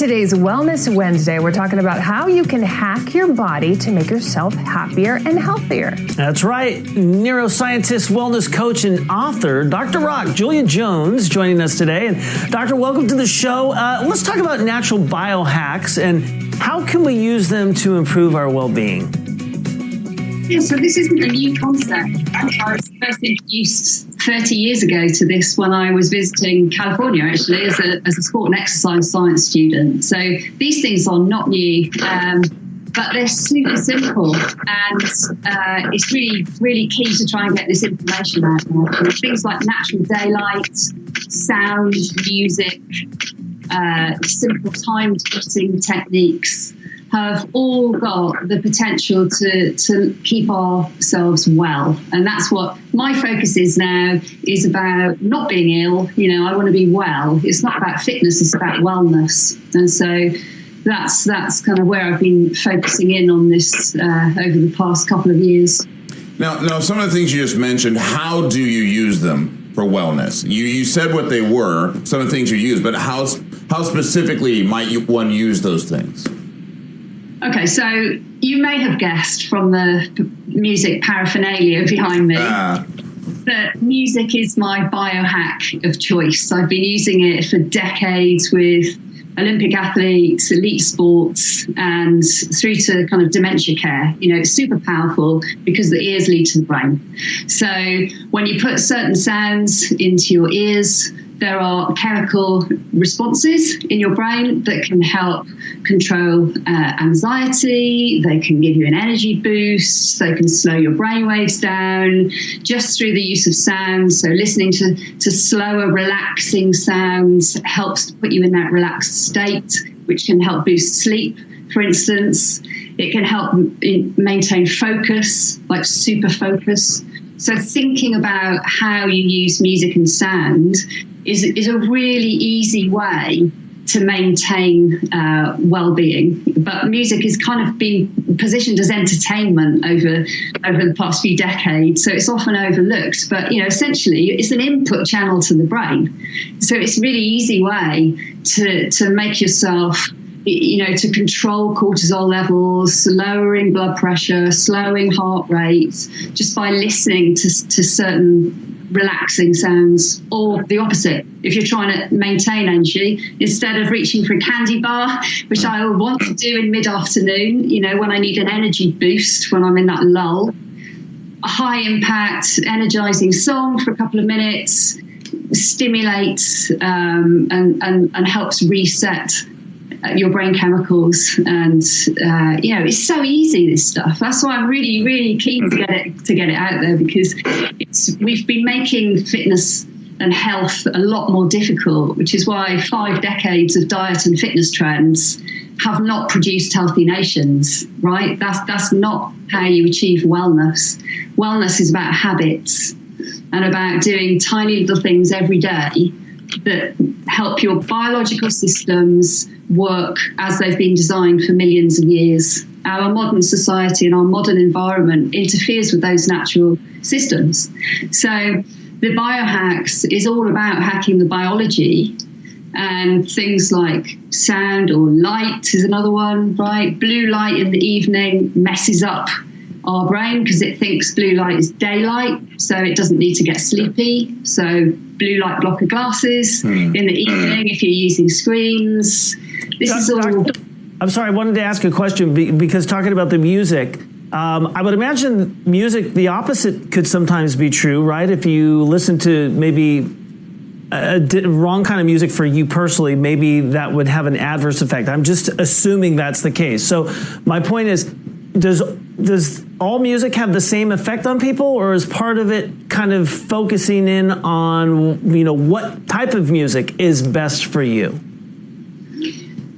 today's Wellness Wednesday, we're talking about how you can hack your body to make yourself happier and healthier. That's right. Neuroscientist, wellness coach, and author, Dr. Rock, Julia Jones, joining us today. And Doctor, welcome to the show. Let's talk about natural biohacks and how can we use them to improve our well-being? Yeah, so this isn't a new concept. I was first introduced 30 years ago to this when I was visiting California, actually, as a sport and exercise science student. So these things are not new, but they're super simple. And it's really, really key to try and get this information out there. Things like natural daylight, sound, music, simple timed eating techniques have all got the potential to keep ourselves well. And that's what my focus is now, is about not being ill. You know, I want to be well. It's not about fitness, it's about wellness. And so that's kind of where I've been focusing in on this over the past couple of years. Now, some of the things you just mentioned, how do you use them for wellness? You said what they were, some of the things you use, but how specifically might one use those things? Okay, so you may have guessed from the music paraphernalia behind me that music is my biohack of choice. I've been using it for decades with Olympic athletes, elite sports, and through to kind of dementia care. You know, it's super powerful because the ears lead to the brain. So when you put certain sounds into your ears, there are chemical responses in your brain that can help control anxiety. They can give you an energy boost. They can slow your brain waves down just through the use of sound. So listening to slower, relaxing sounds helps to put you in that relaxed state, which can help boost sleep, for instance. It can help maintain focus, like super focus. So thinking about how you use music and sound is a really easy way to maintain well-being. But music has kind of been positioned as entertainment over the past few decades, so it's often overlooked. But you know, essentially, it's an input channel to the brain. So it's a really easy way to make yourself, you know, to control cortisol levels, lowering blood pressure, slowing heart rate, just by listening to certain relaxing sounds. Or the opposite, if you're trying to maintain energy, instead of reaching for a candy bar, which I will want to do in mid-afternoon, you know, when I need an energy boost, when I'm in that lull, a high impact, energizing song for a couple of minutes stimulates and helps reset your brain chemicals. And you know, it's so easy, this stuff. That's why I'm really, really keen to get it out there, because we've been making fitness and health a lot more difficult, which is why 5 decades of diet and fitness trends have not produced healthy nations, right? That's not how you achieve wellness. Wellness is about habits and about doing tiny little things every day that help your biological systems work as they've been designed for millions of years. Our modern society and our modern environment interferes with those natural systems. So the biohacks is all about hacking the biology, and things like sound or light is another one, right? Blue light in the evening messes up our brain because it thinks blue light is daylight, so it doesn't need to get sleepy. So blue light blocker glasses in the evening if you're using screens. This is all. I'm sorry, I wanted to ask a question because talking about the music, I would imagine music, the opposite could sometimes be true, right? If you listen to maybe a wrong kind of music for you personally, maybe that would have an adverse effect. I'm just assuming that's the case. So my point is, does all music have the same effect on people, or is part of it kind of focusing in on, you know, what type of music is best for you?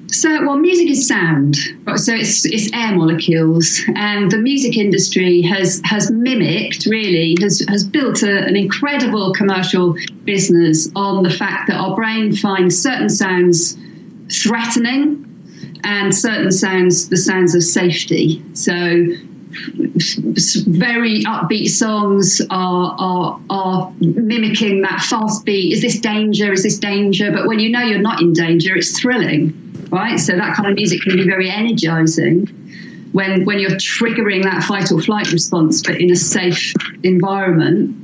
So, well, music is sound, so it's air molecules, and the music industry has mimicked, really, has built an incredible commercial business on the fact that our brain finds certain sounds threatening and certain sounds the sounds of safety. So very upbeat songs are mimicking that fast beat. Is this danger? Is this danger? But when you know you're not in danger, it's thrilling. right? So that kind of music can be very energizing when you're triggering that fight or flight response, but in a safe environment.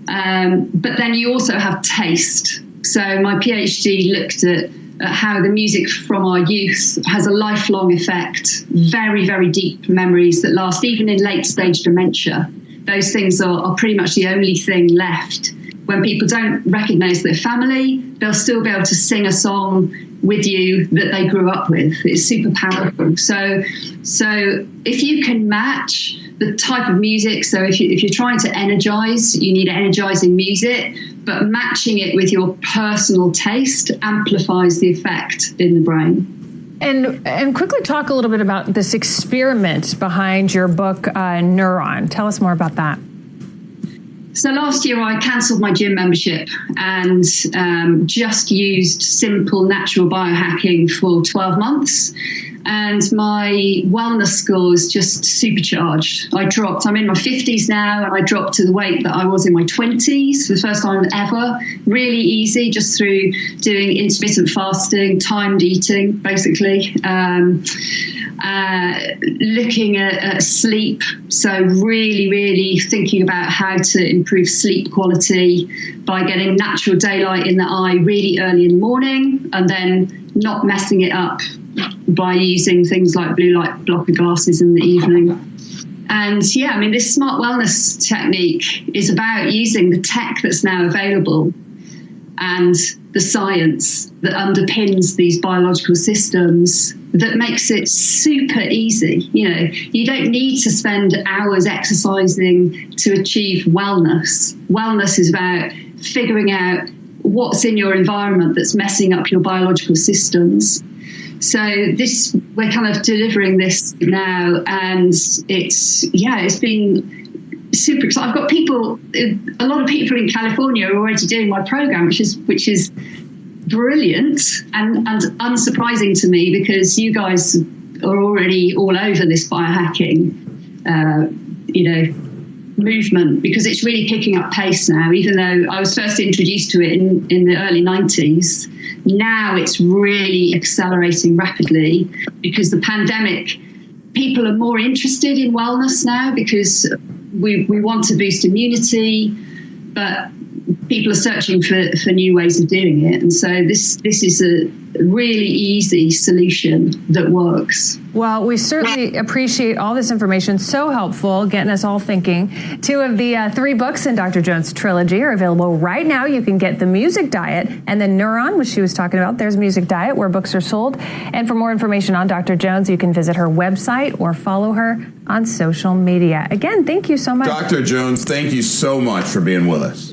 But then you also have taste. So my PhD looked at how the music from our youth has a lifelong effect, very, very deep memories that last even in late stage dementia. Those things are pretty much the only thing left. When people don't recognize their family, they'll still be able to sing a song with you that they grew up with. It's super powerful. So if you can match the type of music, so if you're trying to energize, you need energizing music, but matching it with your personal taste amplifies the effect in the brain. And quickly talk a little bit about this experiment behind your book, NEURON. Tell us more about that. So last year I cancelled my gym membership and just used simple natural biohacking for 12 months. And my wellness scores just supercharged. I'm in my 50s now, and I dropped to the weight that I was in my 20s for the first time ever. Really easy, just through doing intermittent fasting, timed eating, basically. Looking at sleep, so really thinking about how to improve sleep quality by getting natural daylight in the eye really early in the morning, and then not messing it up by using things like blue light blocker glasses in the evening. And yeah, I mean, this smart wellness technique is about using the tech that's now available and the science that underpins these biological systems that makes it super easy. You know, you don't need to spend hours exercising to achieve wellness. Wellness is about figuring out what's in your environment that's messing up your biological systems. So we're kind of delivering this now, and it's been super exciting. I've got a lot of people in California are already doing my program, which is brilliant and unsurprising to me, because you guys are already all over this biohacking, movement, because it's really picking up pace now. Even though I was first introduced to it in the early 90s, now it's really accelerating rapidly because the pandemic, people are more interested in wellness now because we want to boost immunity, but people are searching for new ways of doing it. And so this is a really easy solution that works. Well, we certainly appreciate all this information. So helpful, getting us all thinking. 2 of the 3 books in Dr. Jones' trilogy are available right now. You can get The Music Diet and then NEURON, which she was talking about. There's Music Diet, where books are sold. And for more information on Dr. Jones, you can visit her website or follow her on social media. Again, thank you so much. Dr. Jones, thank you so much for being with us.